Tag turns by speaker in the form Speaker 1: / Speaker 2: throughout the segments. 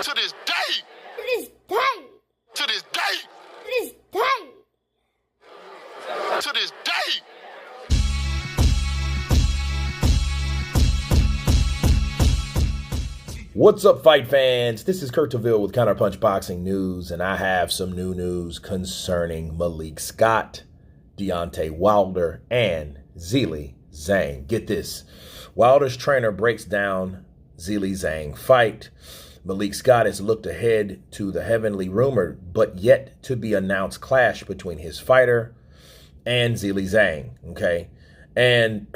Speaker 1: To this day.
Speaker 2: To this day.
Speaker 1: To this day.
Speaker 2: To this day.
Speaker 1: To this day.
Speaker 3: What's up, fight fans? This is Kurt Taville with Counterpunch Boxing News, and I have some new news concerning Malik Scott, Deontay Wilder, and Zhang. Get this. Wilder's trainer breaks down Zhang fight. Malik Scott has looked ahead to the heavily rumored but yet to be announced clash between his fighter and Zhang. Okay. And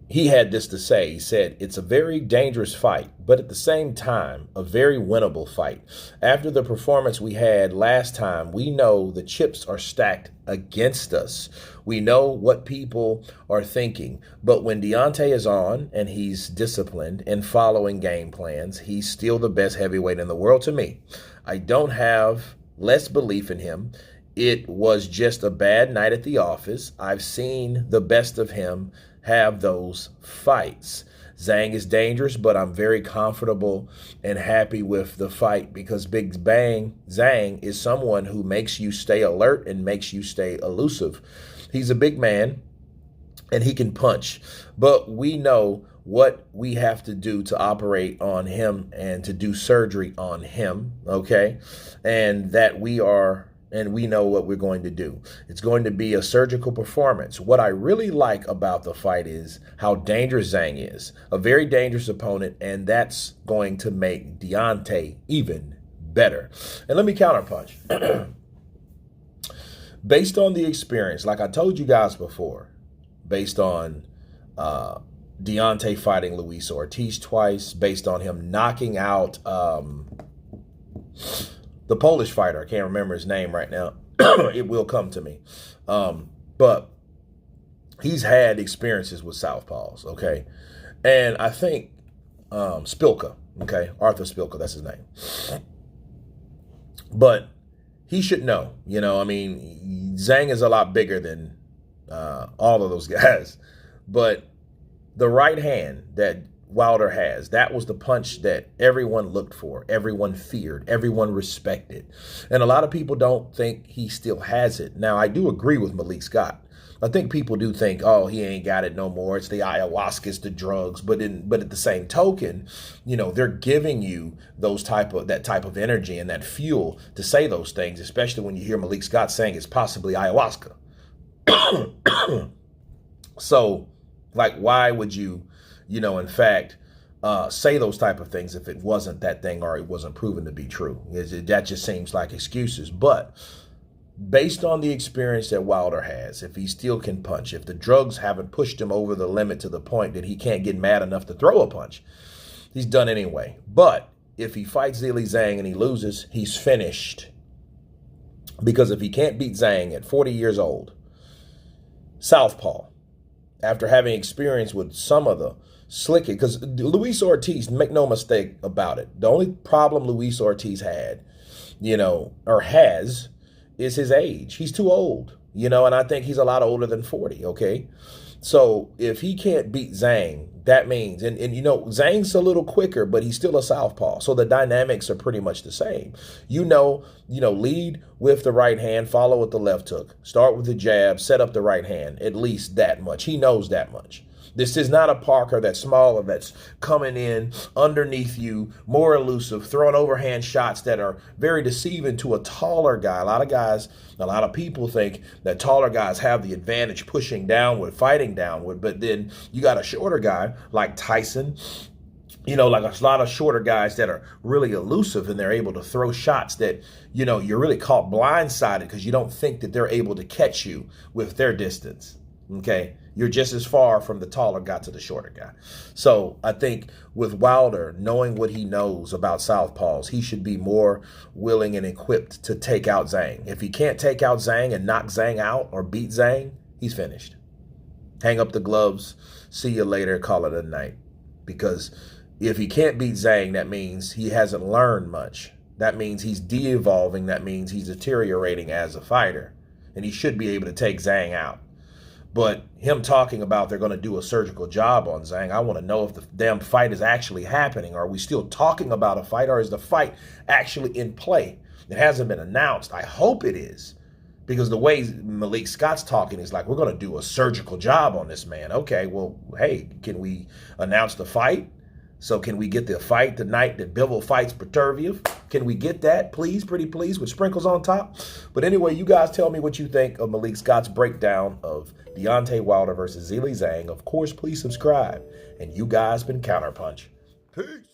Speaker 3: he had this to say. He said, "It's a very dangerous fight, but at the same time, a very winnable fight. After the performance we had last time, we know the chips are stacked against us. We know what people are thinking. But when Deontay is on and he's disciplined and following game plans, he's still the best heavyweight in the world to me. I don't have less belief in him. It was just a bad night at the office. I've seen the best of him have those fights. Zhang is dangerous, but I'm very comfortable and happy with the fight because Big Bang Zhang is someone who makes you stay alert and makes you stay elusive. He's a big man and he can punch, but we know what we have to do to operate on him and to do surgery on him, okay? And we know what we're going to do. It's going to be a surgical performance. What I really like about the fight is how dangerous Zhang is. A very dangerous opponent, and that's going to make Deontay even better." And let me counterpunch. Based on the experience, like I told you guys before, based on Deontay fighting Luis Ortiz twice, based on him knocking out the Polish fighter, I can't remember his name right now. It will come to me. But he's had experiences with southpaws, okay? And I think Spilka, okay? Arthur Spilka, that's his name. But he should know, I mean, Zhang is a lot bigger than all of those guys. But the right hand that Wilder has, that was the punch that everyone looked for, everyone feared, everyone respected. And a lot of people don't think he still has it. Now, I do agree with Malik Scott. I think people do think, oh, he ain't got it no more. It's the ayahuasca, it's the drugs. But at the same token, they're giving you that type of energy and that fuel to say those things, especially when you hear Malik Scott saying it's possibly ayahuasca. So, like, why would you in fact, say those type of things if it wasn't that thing or it wasn't proven to be true? That just seems like excuses. But based on the experience that Wilder has, if he still can punch, if the drugs haven't pushed him over the limit to the point that he can't get mad enough to throw a punch, he's done anyway. But if he fights Zhang and he loses, he's finished. Because if he can't beat Zhang at 40 years old, southpaw, after having experience with some of the slickest, because Luis Ortiz, make no mistake about it, the only problem Luis Ortiz had, or has, is his age. He's too old, and I think he's a lot older than 40, okay? So if he can't beat Zhang, that means, and Zhang's a little quicker, but he's still a southpaw. So the dynamics are pretty much the same. Lead with the right hand, follow with the left hook. Start with the jab, set up the right hand, at least that much. He knows that much. This is not a Parker that's smaller, that's coming in underneath you, more elusive, throwing overhand shots that are very deceiving to a taller guy. A lot of people think that taller guys have the advantage pushing downward, fighting downward, but then you got a shorter guy like Tyson, like a lot of shorter guys that are really elusive and they're able to throw shots that, you're really caught blindsided because you don't think that they're able to catch you with their distance, okay? You're just as far from the taller guy to the shorter guy. So I think with Wilder, knowing what he knows about southpaws, he should be more willing and equipped to take out Zhang. If he can't take out Zhang and knock Zhang out or beat Zhang, he's finished. Hang up the gloves, see you later, call it a night. Because if he can't beat Zhang, that means he hasn't learned much. That means he's de-evolving. That means he's deteriorating as a fighter. And he should be able to take Zhang out. But him talking about they're going to do a surgical job on Zhang, I want to know if the damn fight is actually happening. Are we still talking about a fight, or is the fight actually in play? It hasn't been announced. I hope it is, because the way Malik Scott's talking is like, we're going to do a surgical job on this man. Okay, well, hey, can we announce the fight? So can we get the fight the night that Bivol fights Peterviev? Can we get that, please, pretty please, with sprinkles on top? But anyway, you guys tell me what you think of Malik Scott's breakdown of Deontay Wilder versus Zhang. Of course, please subscribe. And you guys been Counterpunch. Peace.